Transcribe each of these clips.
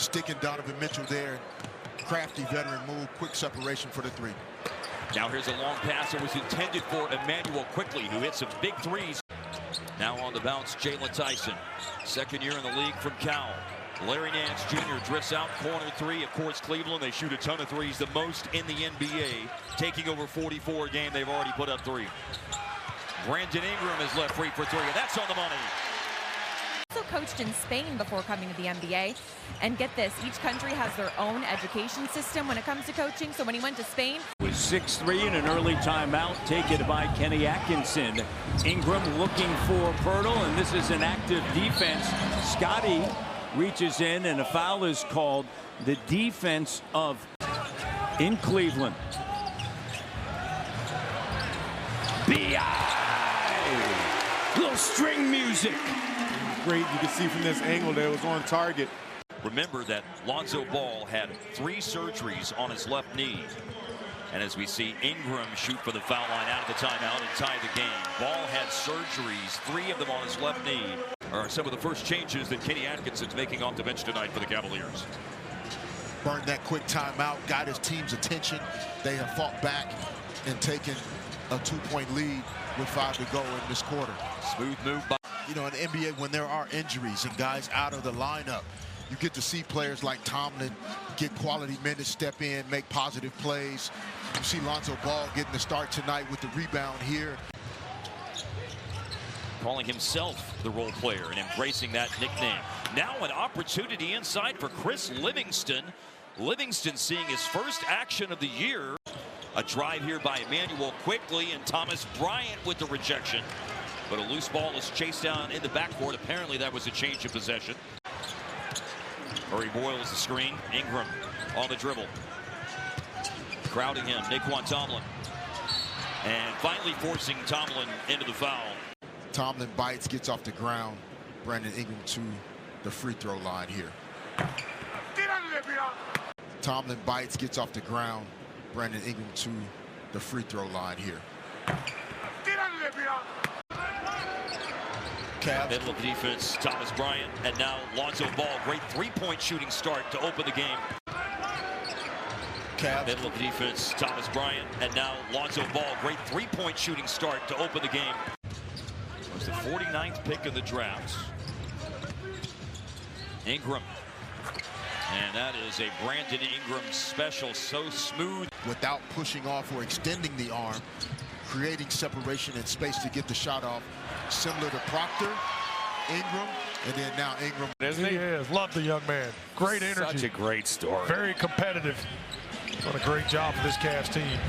sticking Donovan Mitchell there. Crafty veteran move, quick separation for the three. Now here's a long pass that was intended for Emmanuel Quickly, who hit some big threes. Now on the bounce, Jalen Tyson. Second year in the league from Cal. Larry Nance Jr. drifts out, corner three. Of course, Cleveland, they shoot a ton of threes, the most in the NBA. Taking over 44 a game, they've already put up 3. Brandon Ingram is left free for 3, and that's on the money. Also coached in Spain before coming to the NBA. And get this, each country has their own education system when it comes to coaching. So when he went to Spain, with 6-3 and an early timeout taken by Kenny Atkinson. Ingram looking for Pirtle, and this is an active defense. Scotty reaches in, and a foul is called. The defense of in Cleveland. B.I. Little string music. Great, you can see from this angle that it was on target. Remember that Lonzo Ball had 3 surgeries on his left knee. And as we see Ingram shoot for the foul line out of the timeout and tie the game. Ball had surgeries, 3 of them on his left knee. Are some of the first changes that Kenny Atkinson's making off the bench tonight for the Cavaliers. Burned that quick timeout, got his team's attention. They have fought back and taken a 2-point lead with 5 to go in this quarter. Smooth move by. You know, in the NBA, when there are injuries and guys out of the lineup, you get to see players like Tomlin get quality minutes, step in, make positive plays. You see Lonzo Ball getting the start tonight with the rebound here. Calling himself the role player and embracing that nickname. Now an opportunity inside for Chris Livingston. Livingston seeing his first action of the year. A drive here by Emmanuel Quickly, and Thomas Bryant with the rejection. But a loose ball is chased down in the backcourt. Apparently that was a change of possession. Murray Boyles the screen. Ingram on the dribble. Crowding him, Naquan Tomlin. And finally forcing Tomlin into the foul. Tomlin bites, gets off the ground. Brandon Ingram to the free throw line here. Tomlin bites, gets off the ground. Brandon Ingram to the free throw line here. Cavs. Middle of the defense, Thomas Bryant, and now Lonzo Ball. Great 3-point shooting start to open the game. Cavs. Middle of the defense, Thomas Bryant, and now Lonzo Ball. Great 3-point shooting start to open the game. It was the 49th pick of the draft. Ingram. And that is a Brandon Ingram special, so smooth. Without pushing off or extending the arm, creating separation and space to get the shot off. Similar to Proctor, Ingram, and then now Ingram. Isn't he? Is. Love the young man. Great energy. Such a great story. Very competitive. Done a great job for this Cavs team.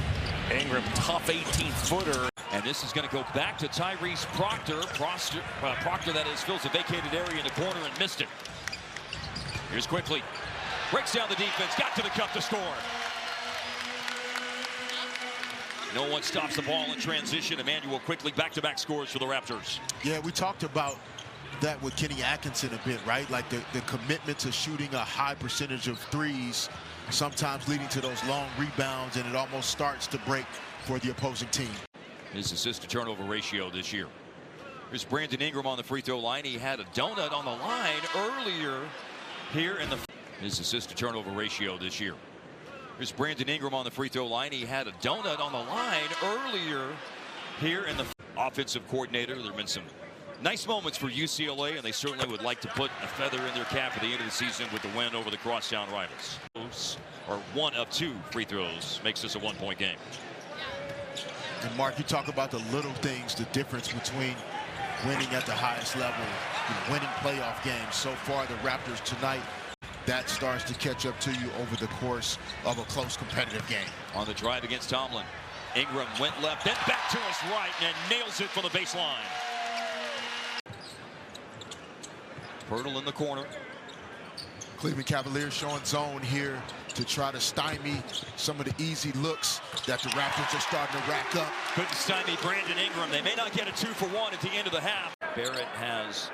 Ingram, tough 18-footer. And this is going to go back to Tyrese Proctor. Proctor, that is, fills a vacated area in the corner and missed it. Here's Quickly. Breaks down the defense. Got to the cup to score. No one stops the ball in transition. Emmanuel Quickly, back-to-back scores for the Raptors. Yeah, we talked about that with Kenny Atkinson a bit, right? Like the commitment to shooting a high percentage of threes, sometimes leading to those long rebounds, and it almost starts to break for the opposing team. His assist-to-turnover ratio this year. Here's Brandon Ingram on the free throw line. He had a donut on the line earlier here in the... His assist-to-turnover ratio this year. Here's Brandon Ingram on the free throw line. He had a donut on the line earlier here in the offensive coordinator. There have been some nice moments for UCLA, and they certainly would like to put a feather in their cap at the end of the season with the win over the crosstown rivals. Or 1 of 2 free throws makes this a 1-point game. And Mark, you talk about the little things, the difference between winning at the highest level and winning playoff games. So far, the Raptors tonight, that starts to catch up to you over the course of a close competitive game. On the drive against Tomlin, Ingram went left, then back to his right, and nails it from the baseline. Pirtle in the corner. Cleveland Cavaliers showing zone here to try to stymie some of the easy looks that the Raptors are starting to rack up. Couldn't stymie Brandon Ingram. They may not get a 2-for-1 at the end of the half. Barrett has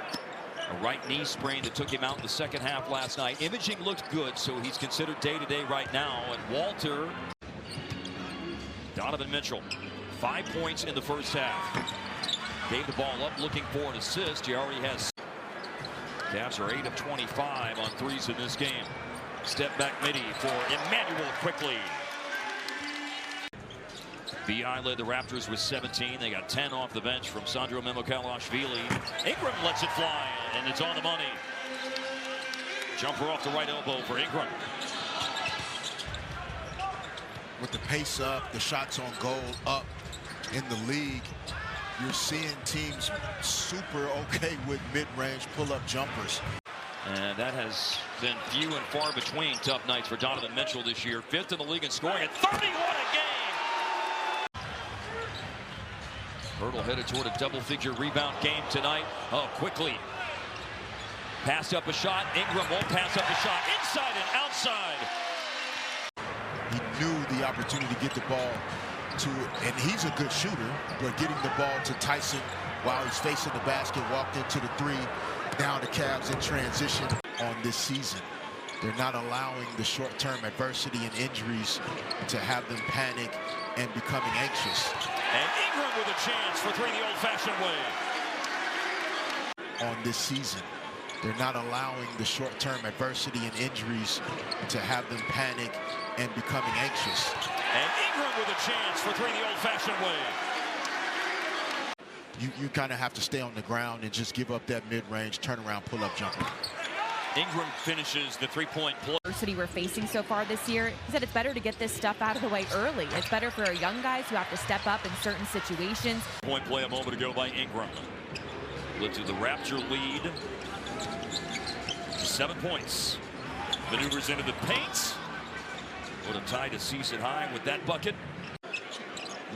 a right knee sprain that took him out in the second half last night. Imaging looked good, so he's considered day-to-day right now. And Walter, Donovan Mitchell, 5 points in the first half. Gave the ball up looking for an assist. He already has. Cavs are 8 of 25 on threes in this game. Step back midi for Emmanuel quickly. BI led the Raptors with 17. They got 10 off the bench from Sandro Mimokalashvili. Ingram lets it fly, and it's on the money. Jumper off the right elbow for Ingram. With the pace up, the shots on goal up in the league, you're seeing teams super okay with mid-range pull-up jumpers. And that has been few and far between tough nights for Donovan Mitchell this year. 5th in the league in scoring at 31 a game. Hurdle headed toward a double-figure rebound game tonight. Oh, quickly. Passed up a shot. Ingram won't pass up a shot. Inside and outside. He knew the opportunity to get the ball to, and he's a good shooter, but getting the ball to Tyson while he's facing the basket, walked into the three. Now the Cavs in transition on this season. They're not allowing the short-term adversity and injuries to have them panic and becoming anxious. And Ingram with a chance for three the old-fashioned way. On this season, they're not allowing the short-term adversity and injuries to have them panic and becoming anxious. And Ingram with a chance for three the old-fashioned way. You kind of have to stay on the ground and just give up that mid-range turnaround pull-up jumper. Ingram finishes the three-point play. Adversity we're facing so far this year, he said it's better to get this stuff out of the way early. It's better for our young guys who have to step up in certain situations. Point play a moment ago by Ingram. Lifted the Raptor lead to 7 points. Maneuvers into the paint. Would have tied a season high with that bucket.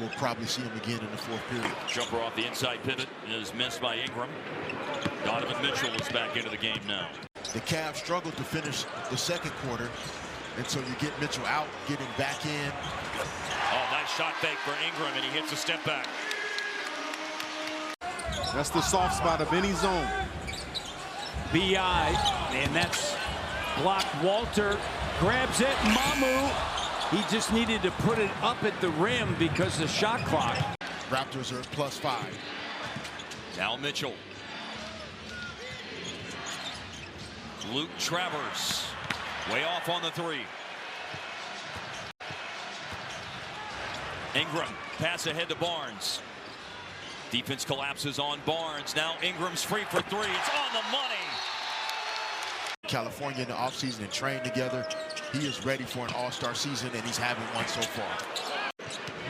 We'll probably see him again in the fourth period. Jumper off the inside pivot is missed by Ingram. Donovan Mitchell is back into the game now. The Cavs struggled to finish the second quarter, and so you get Mitchell out, get him back in. Oh, nice shot fake for Ingram, and he hits a step back. That's the soft spot of any zone. BI, and that's blocked. Walter grabs it. Mamu, he just needed to put it up at the rim because the shot clock. Raptors are +5. Now Mitchell. Luke Travers, way off on the three. Ingram, pass ahead to Barnes. Defense collapses on Barnes. Now Ingram's free for three. It's on the money. California in the offseason and trained together. He is ready for an all-star season, and he's having one so far.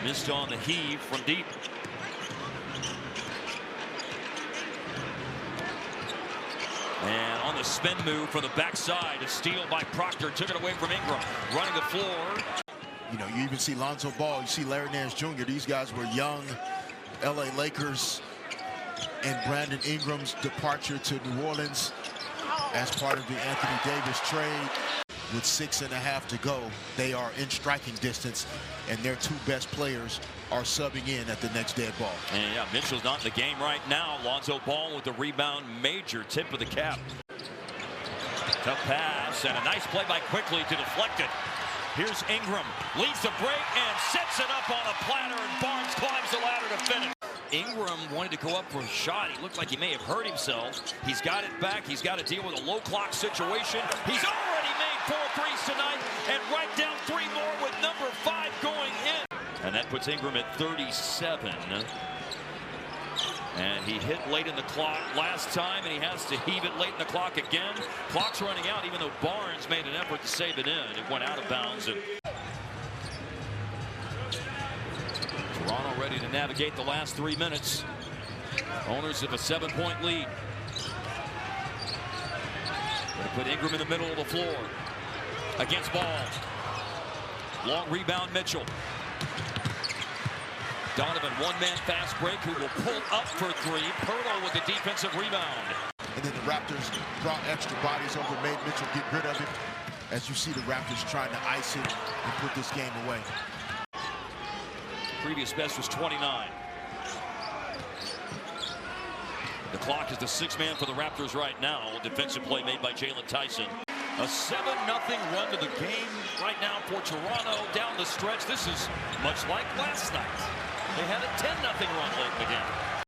Missed on the heave from deep. And on the spin move from the backside, a steal by Proctor, took it away from Ingram. Running the floor. You know, you even see Lonzo Ball, you see Larry Nance Jr. These guys were young LA Lakers, and Brandon Ingram's departure to New Orleans as part of the Anthony Davis trade. With 6.5 to go, they are in striking distance, and their two best players are subbing in at the next dead ball. And yeah, Mitchell's not in the game right now. Lonzo Ball with the rebound, major tip of the cap. Tough pass, and a nice play by Quickly to deflect it. Here's Ingram, leads the break and sets it up on a platter, and Barnes climbs the ladder to finish. Ingram wanted to go up for a shot. He looked like he may have hurt himself. He's got it back. He's got to deal with a low clock situation. He's already made 4 threes tonight, and right down 3 more with number 5 going in. And that puts Ingram at 37. And he hit late in the clock last time, and he has to heave it late in the clock again. Clock's running out, even though Barnes made an effort to save it in. It went out of bounds. And Toronto ready to navigate the last 3 minutes. Owners of a 7-point lead. Going to put Ingram in the middle of the floor. Against Ball. Long rebound, Mitchell. Donovan, one-man fast break, who will pull up for 3. Pirtle with the defensive rebound. And then the Raptors brought extra bodies over, made Mitchell get rid of it. As you see the Raptors trying to ice it and put this game away. Previous best was 29. The clock is the 6th man for the Raptors right now. Defensive play made by Jalen Tyson. A 7-0 run to the game right now for Toronto down the stretch. This is much like last night. They had a 10-0 run late in the game.